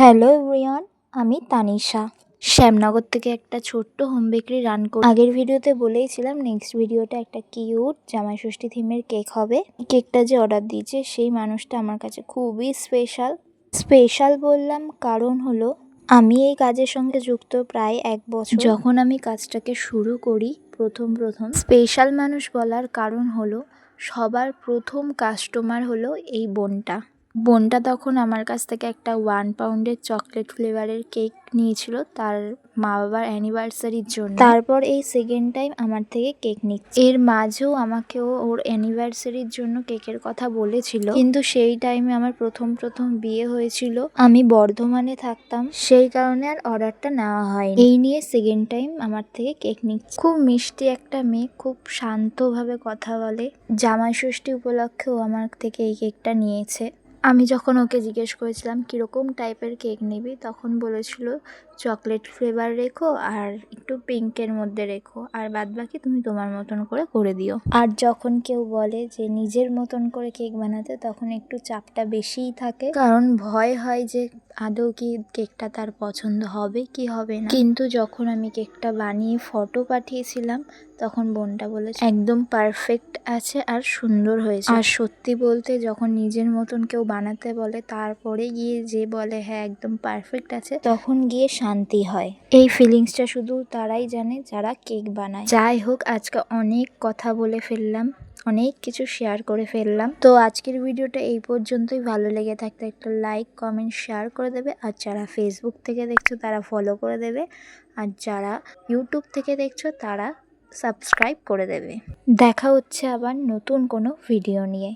Hello everyone, আমি তানিশা শ্যামনগর থেকে একটা ছোট্ট হোম বেকারি রান করি। আগের ভিডিওতে বলেইছিলাম নেক্সট ভিডিওটা একটা কিউট জামাই ষষ্ঠী থিমের কেক হবে। কেকটা যে অর্ডার দিয়েছে সেই মানুষটা আমার কাছে খুবই স্পেশাল বললাম কারণ হলো আমি এই কাজের সঙ্গে যুক্ত প্রায় 1 বছর। যখন আমি কাজটাকে শুরু করি প্রথম স্পেশাল মানুষ বলার কারণ হলো সবার প্রথম কাস্টমার হলো এই বোনটা তখন আমার কাছ থেকে একটা 1 পাউন্ডের চকলেট ফ্লেভারের কেক নিয়েছিল তার মা বাবার অ্যানিভার্সারির জন্য। তারপর এই সেকেন্ড টাইম আমার থেকে কেক নিচ্ছে। এর মাঝেও আমাকেও ওর অ্যানিভার্সারির জন্য কেকের কথা বলেছিল, কিন্তু সেই টাইমে আমার প্রথম বিয়ে হয়েছিল, আমি বর্ধমানে থাকতাম, সেই কারণে আর অর্ডারটা নেওয়া হয়নি। এই নিয়ে সেকেন্ড টাইম আমার থেকে কেক নিচ্ছে। খুব মিষ্টি একটা মেয়ে, খুব শান্তভাবে কথা বলে। জামাই ষষ্ঠী উপলক্ষেও আমার থেকে এই কেকটা নিয়েছে। আমি যখন ওকে জিজ্ঞেস করেছিলাম কীরকম টাইপের কেক নিবি, তখন বলেছিল চকলেট ফ্লেভার রেখো আর একটু পিঙ্কের মধ্যে রেখো, আর বাদবাকি তুমি তোমার মতন করে দিও। আর যখন কেউ বলে যে নিজের মতন করে কেক বানাতে, তখন একটু চাপটা বেশিই থাকে, কারণ ভয় হয় যে আদৌ কি কেকটা তার পছন্দ হবে কি হবে না। কিন্তু যখন আমি কেকটা বানিয়ে ফটো পাঠিয়েছিলাম, তখন বোনটা বলেছে একদম পারফেক্ট আছে আর সুন্দর হয়েছে। আর সত্যি বলতে যখন নিজের মতন কেউ বানাতে বলে, তারপরে গিয়ে যে বলে হ্যাঁ একদম পারফেক্ট আছে, তখন গিয়ে শান্তি হয়। এই ফিলিংসটা শুধু তারাই জানে যারা কেক বানায়। যাই হোক, আজকে অনেক কথা বলে ফেললাম, অনেক কিছু শেয়ার করে ফেললাম। তো আজকের ভিডিওটা এই পর্যন্তই। ভালো লেগে থাকলে একটা লাইক, কমেন্ট, শেয়ার করে দেবে। আর যারা ফেসবুক থেকে দেখছো তারা ফলো করে দেবে, আর যারা ইউটিউব থেকে দেখছো তারা সাবস্ক্রাইব করে দেবে। দেখা হচ্ছে আবার নতুন কোনো ভিডিও নিয়ে।